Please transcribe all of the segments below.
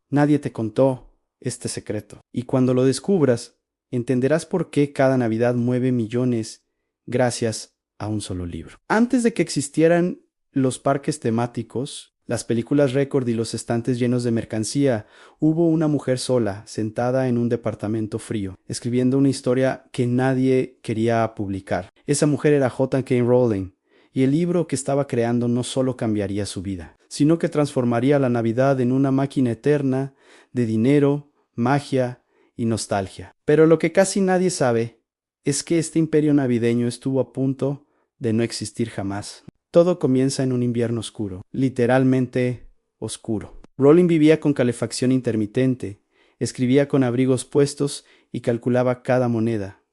Nadie te contó este secreto. Y cuando lo descubras, entenderás por qué cada Navidad mueve millones gracias a un solo libro. Antes de que existieran los parques temáticos, las películas récord y los estantes llenos de mercancía, hubo una mujer sola, sentada en un departamento frío, escribiendo una historia que nadie quería publicar. Esa mujer era J.K. Rowling, y el libro que estaba creando no solo cambiaría su vida, sino que transformaría la Navidad en una máquina eterna de dinero, magia y nostalgia. Pero lo que casi nadie sabe es que este imperio navideño estuvo a punto de no existir jamás. Todo comienza en un invierno oscuro, literalmente oscuro. Rowling vivía con calefacción intermitente, escribía con abrigos puestos y calculaba cada moneda.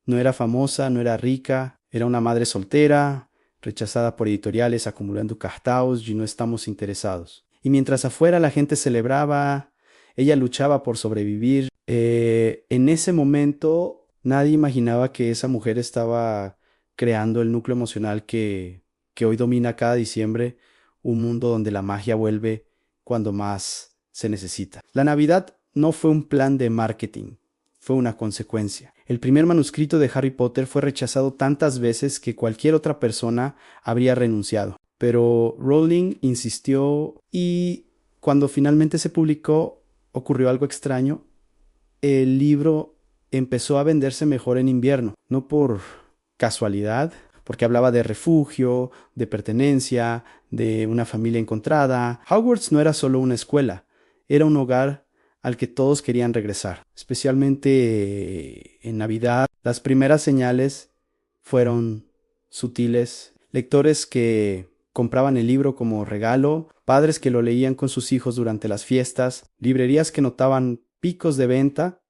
No era famosa, no era rica, era una madre soltera, rechazada por editoriales acumulando cartaos y no estamos interesados. Y mientras afuera la gente celebraba, ella luchaba por sobrevivir. En ese momento nadie imaginaba que esa mujer estaba creando el núcleo emocional que hoy domina cada diciembre, un mundo donde la magia vuelve cuando más se necesita. La Navidad no fue un plan de marketing, fue una consecuencia. El primer manuscrito de Harry Potter fue rechazado tantas veces que cualquier otra persona habría renunciado. Pero Rowling insistió y cuando finalmente se publicó ocurrió algo extraño. El libro empezó a venderse mejor en invierno, no por casualidad, porque hablaba de refugio, de pertenencia, de una familia encontrada. Hogwarts no era solo una escuela, era un hogar al que todos querían regresar, especialmente en Navidad. Las primeras señales fueron sutiles. Lectores que compraban el libro como regalo, padres que lo leían con sus hijos durante las fiestas, librerías que notaban picos de venta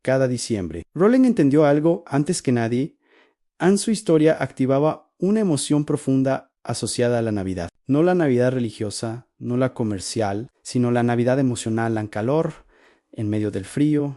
cada diciembre. Rowling entendió algo antes que nadie. Su historia activaba una emoción profunda asociada a la Navidad. No la Navidad religiosa, no la comercial, sino la Navidad emocional, en calor, en medio del frío,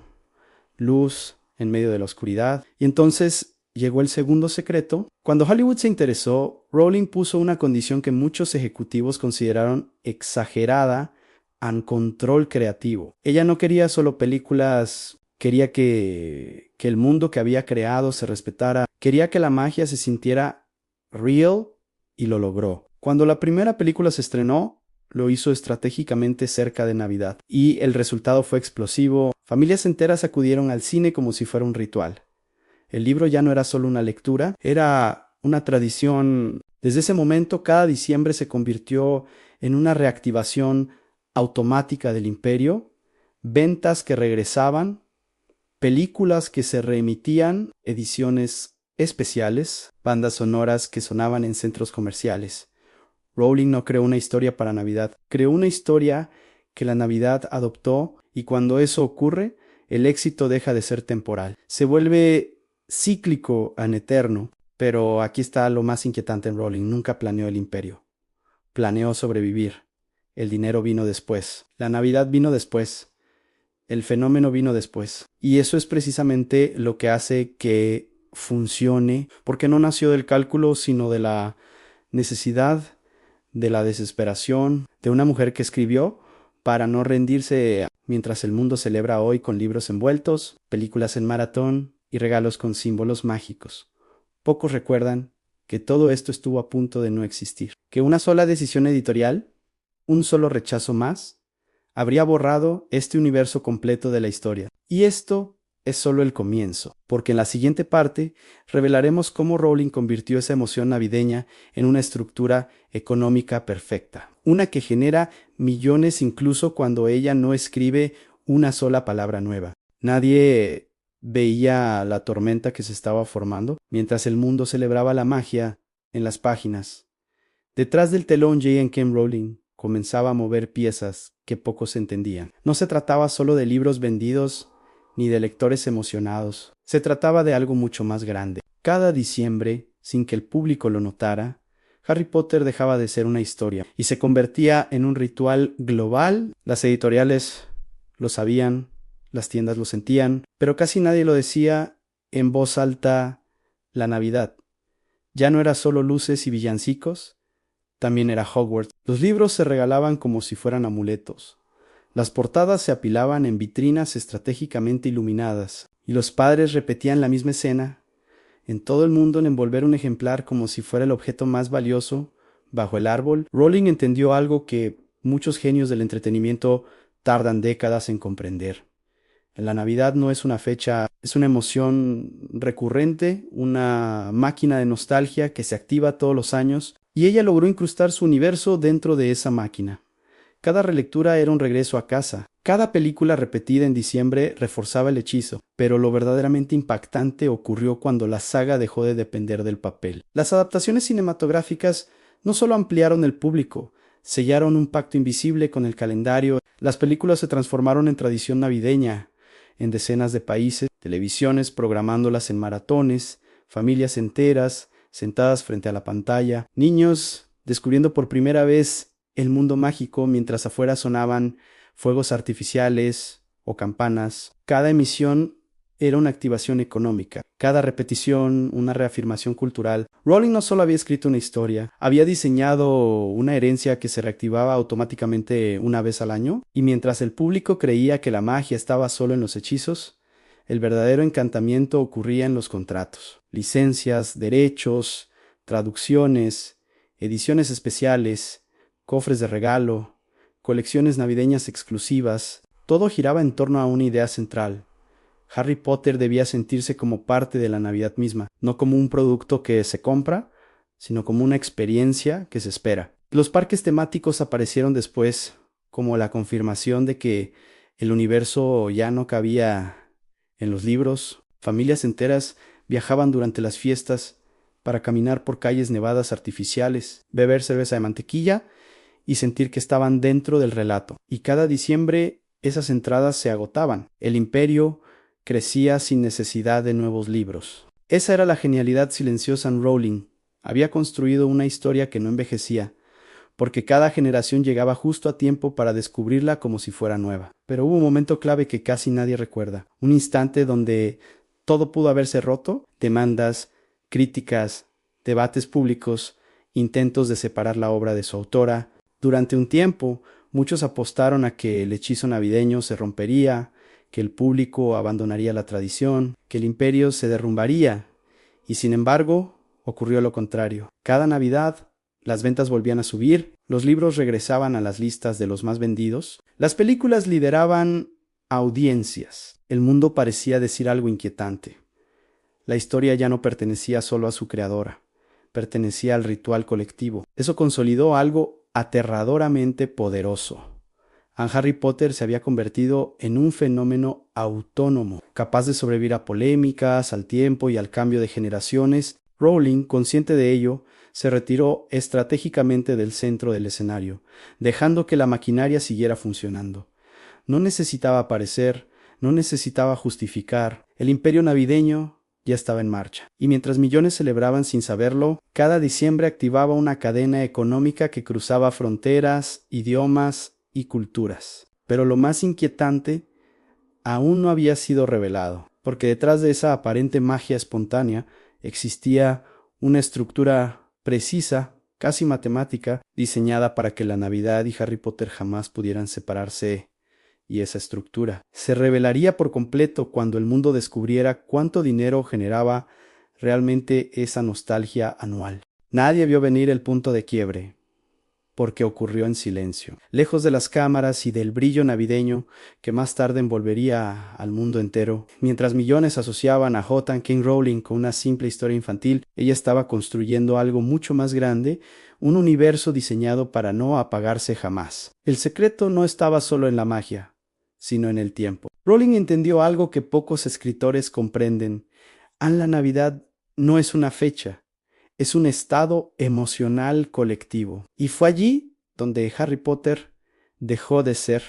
luz, en medio de la oscuridad. Y entonces llegó el segundo secreto. Cuando Hollywood se interesó, Rowling puso una condición que muchos ejecutivos consideraron exagerada en control creativo. Ella no quería solo películas, quería que el mundo que había creado se respetara, quería que la magia se sintiera real y lo logró. Cuando la primera película se estrenó, lo hizo estratégicamente cerca de Navidad y el resultado fue explosivo. Familias enteras acudieron al cine como si fuera un ritual. El libro ya no era solo una lectura, era una tradición. Desde ese momento, cada diciembre se convirtió en una reactivación automática del imperio, ventas que regresaban, películas que se reemitían, ediciones especiales, bandas sonoras que sonaban en centros comerciales. Rowling no creó una historia para Navidad, creó una historia que la Navidad adoptó, y cuando eso ocurre, el éxito deja de ser temporal. Se vuelve cíclico en eterno. Pero aquí está lo más inquietante en Rowling: nunca planeó el imperio. Planeó sobrevivir. El dinero vino después. La Navidad vino después. El fenómeno vino después. Y eso es precisamente lo que hace que funcione, porque no nació del cálculo, sino de la necesidad, de la desesperación, de una mujer que escribió para no rendirse mientras el mundo celebra hoy con libros envueltos, películas en maratón y regalos con símbolos mágicos. Pocos recuerdan que todo esto estuvo a punto de no existir, que una sola decisión editorial, un solo rechazo más, habría borrado este universo completo de la historia. Y esto es solo el comienzo, porque en la siguiente parte revelaremos cómo Rowling convirtió esa emoción navideña en una estructura económica perfecta, una que genera millones incluso cuando ella no escribe una sola palabra nueva. Nadie veía la tormenta que se estaba formando mientras el mundo celebraba la magia en las páginas. Detrás del telón, J.K. Rowling comenzaba a mover piezas que pocos entendían. No se trataba solo de libros vendidos ni de lectores emocionados. Se trataba de algo mucho más grande. Cada diciembre, sin que el público lo notara, Harry Potter dejaba de ser una historia y se convertía en un ritual global. Las editoriales lo sabían, las tiendas lo sentían, pero casi nadie lo decía en voz alta. La Navidad ya no era solo luces y villancicos, también era Hogwarts. Los libros se regalaban como si fueran amuletos. Las portadas se apilaban en vitrinas estratégicamente iluminadas, y los padres repetían la misma escena, en todo el mundo en envolver un ejemplar como si fuera el objeto más valioso bajo el árbol. Rowling entendió algo que muchos genios del entretenimiento tardan décadas en comprender. La Navidad no es una fecha, es una emoción recurrente, una máquina de nostalgia que se activa todos los años, y ella logró incrustar su universo dentro de esa máquina. Cada relectura era un regreso a casa. Cada película repetida en diciembre reforzaba el hechizo, pero lo verdaderamente impactante ocurrió cuando la saga dejó de depender del papel. Las adaptaciones cinematográficas no solo ampliaron el público, sellaron un pacto invisible con el calendario. Las películas se transformaron en tradición navideña, en decenas de países, televisiones programándolas en maratones, familias enteras sentadas frente a la pantalla, niños descubriendo por primera vez el mundo mágico mientras afuera sonaban fuegos artificiales o campanas. Cada emisión era una activación económica, cada repetición una reafirmación cultural. Rowling no solo había escrito una historia, había diseñado una herencia que se reactivaba automáticamente una vez al año, y mientras el público creía que la magia estaba solo en los hechizos, el verdadero encantamiento ocurría en los contratos, licencias, derechos, traducciones, ediciones especiales, cofres de regalo, colecciones navideñas exclusivas. Todo giraba en torno a una idea central. Harry Potter debía sentirse como parte de la Navidad misma, no como un producto que se compra, sino como una experiencia que se espera. Los parques temáticos aparecieron después como la confirmación de que el universo ya no cabía en los libros. Familias enteras viajaban durante las fiestas para caminar por calles nevadas artificiales, beber cerveza de mantequilla y sentir que estaban dentro del relato. Y cada diciembre esas entradas se agotaban. El imperio crecía sin necesidad de nuevos libros. Esa era la genialidad silenciosa en Rowling. Había construido una historia que no envejecía, porque cada generación llegaba justo a tiempo para descubrirla como si fuera nueva. Pero hubo un momento clave que casi nadie recuerda. Un instante donde todo pudo haberse roto. Demandas, críticas, debates públicos, intentos de separar la obra de su autora. Durante un tiempo, muchos apostaron a que el hechizo navideño se rompería, que el público abandonaría la tradición, que el imperio se derrumbaría. Y sin embargo, ocurrió lo contrario. Cada Navidad, las ventas volvían a subir, los libros regresaban a las listas de los más vendidos, las películas lideraban audiencias. El mundo parecía decir algo inquietante. La historia ya no pertenecía solo a su creadora, pertenecía al ritual colectivo. Eso consolidó algo aterradoramente poderoso. Harry Potter se había convertido en un fenómeno autónomo, capaz de sobrevivir a polémicas, al tiempo y al cambio de generaciones. Rowling, consciente de ello, se retiró estratégicamente del centro del escenario, dejando que la maquinaria siguiera funcionando. No necesitaba aparecer, no necesitaba justificar. El imperio navideño ya estaba en marcha. Y mientras millones celebraban sin saberlo, cada diciembre activaba una cadena económica que cruzaba fronteras, idiomas y culturas. Pero lo más inquietante aún no había sido revelado, porque detrás de esa aparente magia espontánea existía una estructura precisa, casi matemática, diseñada para que la Navidad y Harry Potter jamás pudieran separarse, y esa estructura se revelaría por completo cuando el mundo descubriera cuánto dinero generaba realmente esa nostalgia anual. Nadie vio venir el punto de quiebre, porque ocurrió en silencio, lejos de las cámaras y del brillo navideño que más tarde envolvería al mundo entero. Mientras millones asociaban a J.K. Rowling con una simple historia infantil, ella estaba construyendo algo mucho más grande, un universo diseñado para no apagarse jamás. El secreto no estaba solo en la magia, sino en el tiempo. Rowling entendió algo que pocos escritores comprenden. La Navidad no es una fecha, es un estado emocional colectivo. Y fue allí donde Harry Potter dejó de ser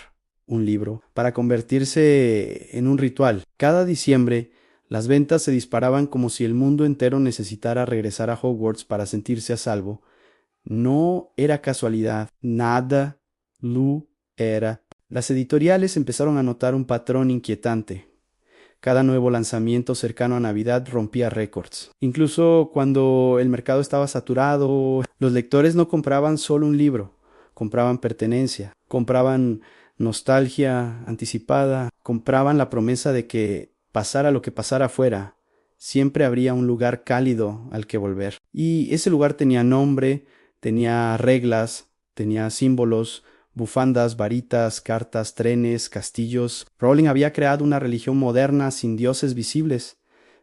un libro para convertirse en un ritual. Cada diciembre, las ventas se disparaban como si el mundo entero necesitara regresar a Hogwarts para sentirse a salvo. No era casualidad, nada lo era. Las editoriales empezaron a notar un patrón inquietante. Cada nuevo lanzamiento cercano a Navidad rompía récords. Incluso cuando el mercado estaba saturado, los lectores no compraban solo un libro, compraban pertenencia, compraban nostalgia anticipada, compraban la promesa de que pasara lo que pasara afuera, siempre habría un lugar cálido al que volver. Y ese lugar tenía nombre, tenía reglas, tenía símbolos, bufandas, varitas, cartas, trenes, castillos. Rowling había creado una religión moderna sin dioses visibles,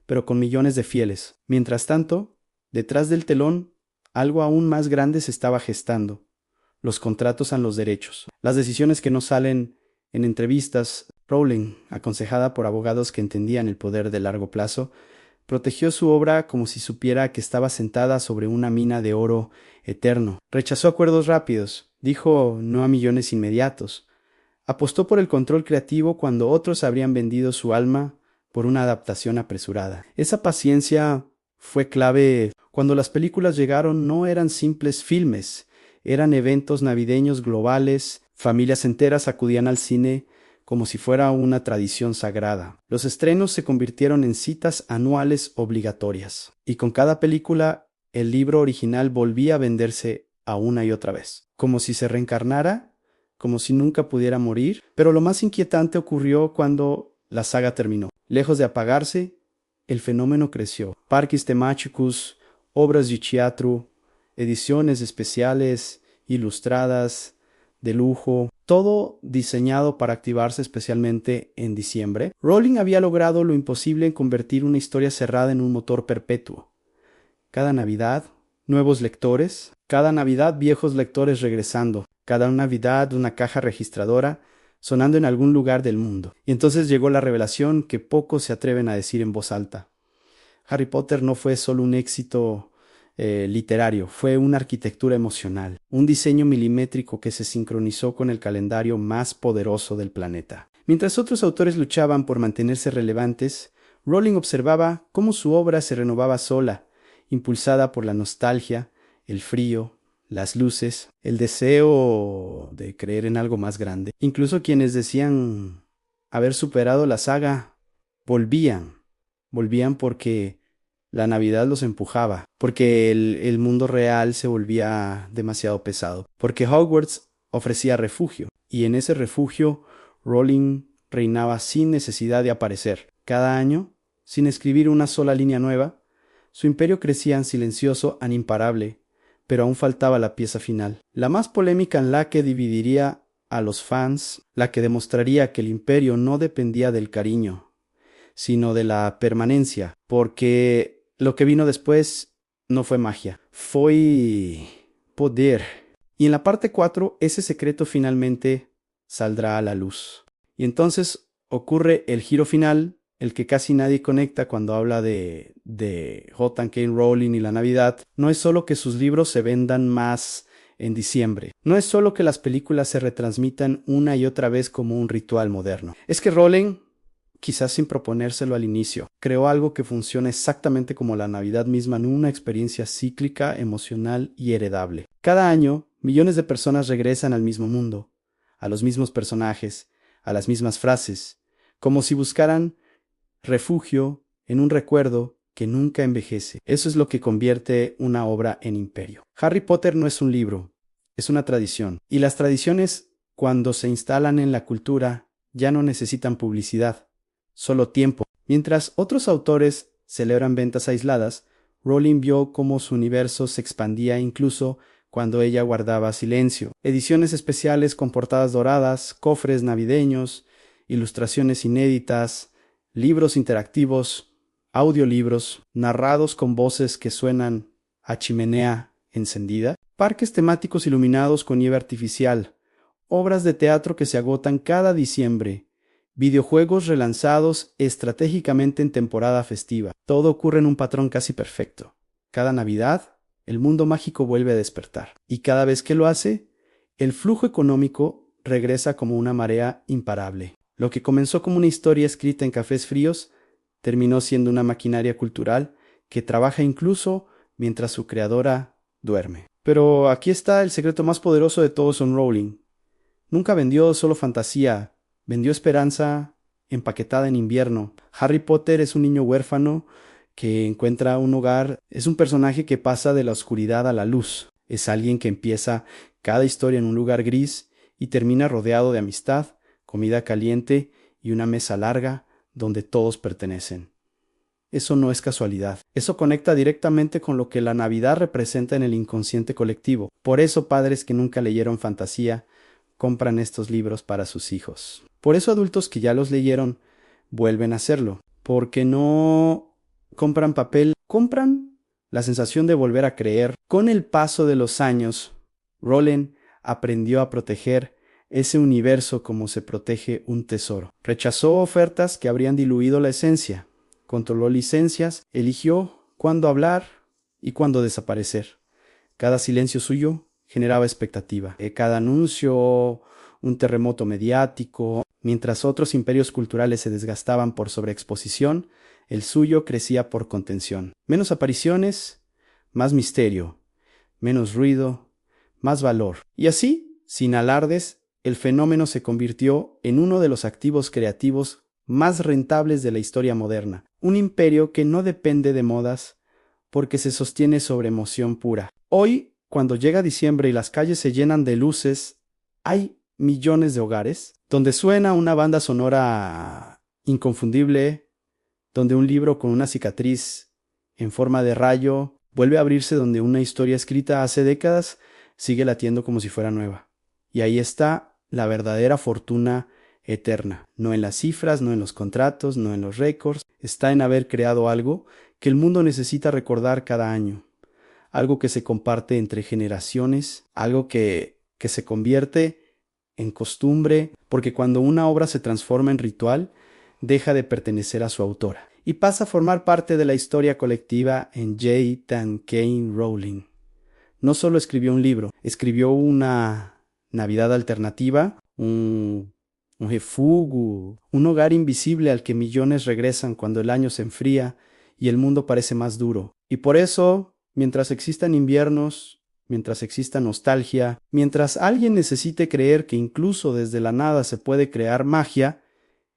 pero con millones de fieles. Mientras tanto, detrás del telón, algo aún más grande se estaba gestando. Los contratos a los derechos. Las decisiones que no salen en entrevistas. Rowling, aconsejada por abogados que entendían el poder de largo plazo, protegió su obra como si supiera que estaba sentada sobre una mina de oro eterno. Rechazó acuerdos rápidos. Dijo no a millones inmediatos. Apostó por el control creativo cuando otros habrían vendido su alma por una adaptación apresurada. Esa paciencia fue clave. Cuando las películas llegaron no eran simples filmes, eran eventos navideños globales, familias enteras acudían al cine como si fuera una tradición sagrada. Los estrenos se convirtieron en citas anuales obligatorias, y con cada película el libro original volvía a venderse a una y otra vez, como si se reencarnara, como si nunca pudiera morir. Pero lo más inquietante ocurrió cuando la saga terminó. Lejos de apagarse, el fenómeno creció. Parques temáticos, obras de teatro, ediciones especiales, ilustradas, de lujo, todo diseñado para activarse especialmente en diciembre. Rowling había logrado lo imposible en convertir una historia cerrada en un motor perpetuo. Cada Navidad, nuevos lectores, cada Navidad viejos lectores regresando, cada Navidad una caja registradora sonando en algún lugar del mundo. Y entonces llegó la revelación que pocos se atreven a decir en voz alta. Harry Potter no fue solo un éxito literario, fue una arquitectura emocional, un diseño milimétrico que se sincronizó con el calendario más poderoso del planeta. Mientras otros autores luchaban por mantenerse relevantes, Rowling observaba cómo su obra se renovaba sola, impulsada por la nostalgia, el frío, las luces, el deseo de creer en algo más grande. Incluso quienes decían haber superado la saga, volvían porque la Navidad los empujaba, porque el mundo real se volvía demasiado pesado, porque Hogwarts ofrecía refugio, y en ese refugio Rowling reinaba sin necesidad de aparecer. Cada año, sin escribir una sola línea nueva, su imperio crecía en silencioso, imparable, pero aún faltaba la pieza final, la más polémica, en la que dividiría a los fans, la que demostraría que el imperio no dependía del cariño, sino de la permanencia, porque lo que vino después no fue magia, fue poder. Y en la parte 4, ese secreto finalmente saldrá a la luz. Y entonces ocurre el giro final, el que casi nadie conecta cuando habla de J.K. Rowling y la Navidad. No es solo que sus libros se vendan más en diciembre. No es solo que las películas se retransmitan una y otra vez como un ritual moderno. Es que Rowling, quizás sin proponérselo al inicio, creó algo que funciona exactamente como la Navidad misma, en una experiencia cíclica, emocional y heredable. Cada año, millones de personas regresan al mismo mundo, a los mismos personajes, a las mismas frases, como si buscaran refugio en un recuerdo que nunca envejece. Eso es lo que convierte una obra en imperio. Harry Potter no es un libro, es una tradición. Y las tradiciones, cuando se instalan en la cultura, ya no necesitan publicidad, solo tiempo. Mientras otros autores celebran ventas aisladas, Rowling vio cómo su universo se expandía incluso cuando ella guardaba silencio. Ediciones especiales con portadas doradas, cofres navideños, ilustraciones inéditas, libros interactivos, audiolibros, narrados con voces que suenan a chimenea encendida, parques temáticos iluminados con nieve artificial, obras de teatro que se agotan cada diciembre, videojuegos relanzados estratégicamente en temporada festiva. Todo ocurre en un patrón casi perfecto. Cada Navidad, el mundo mágico vuelve a despertar. Y cada vez que lo hace, el flujo económico regresa como una marea imparable. Lo que comenzó como una historia escrita en cafés fríos, terminó siendo una maquinaria cultural que trabaja incluso mientras su creadora duerme. Pero aquí está el secreto más poderoso de todos en Rowling. Nunca vendió solo fantasía, vendió esperanza empaquetada en invierno. Harry Potter es un niño huérfano que encuentra un hogar, es un personaje que pasa de la oscuridad a la luz, es alguien que empieza cada historia en un lugar gris y termina rodeado de amistad, comida caliente y una mesa larga donde todos pertenecen. Eso no es casualidad. Eso conecta directamente con lo que la Navidad representa en el inconsciente colectivo. Por eso padres que nunca leyeron fantasía compran estos libros para sus hijos. Por eso adultos que ya los leyeron vuelven a hacerlo. Porque no compran papel, compran la sensación de volver a creer. Con el paso de los años, Rowling aprendió a proteger ese universo como se protege un tesoro. Rechazó ofertas que habrían diluido la esencia. Controló licencias, eligió cuándo hablar y cuándo desaparecer. Cada silencio suyo generaba expectativa. Cada anuncio, un terremoto mediático. Mientras otros imperios culturales se desgastaban por sobreexposición, el suyo crecía por contención. Menos apariciones, más misterio. Menos ruido, más valor. Y así, sin alardes, el fenómeno se convirtió en uno de los activos creativos más rentables de la historia moderna. Un imperio que no depende de modas porque se sostiene sobre emoción pura. Hoy, cuando llega diciembre y las calles se llenan de luces, hay millones de hogares donde suena una banda sonora inconfundible, donde un libro con una cicatriz en forma de rayo vuelve a abrirse, donde una historia escrita hace décadas sigue latiendo como si fuera nueva. Y ahí está la verdadera fortuna eterna. No en las cifras, no en los contratos, no en los récords. Está en haber creado algo que el mundo necesita recordar cada año. Algo que se comparte entre generaciones, algo que se convierte en costumbre, porque cuando una obra se transforma en ritual, deja de pertenecer a su autora y pasa a formar parte de la historia colectiva en J.K. Rowling. No solo escribió un libro, escribió una Navidad alternativa, un refugio, un hogar invisible al que millones regresan cuando el año se enfría y el mundo parece más duro. Y por eso, mientras existan inviernos, mientras exista nostalgia, mientras alguien necesite creer que incluso desde la nada se puede crear magia,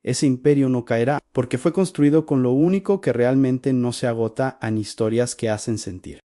ese imperio no caerá, porque fue construido con lo único que realmente no se agota en historias que hacen sentir.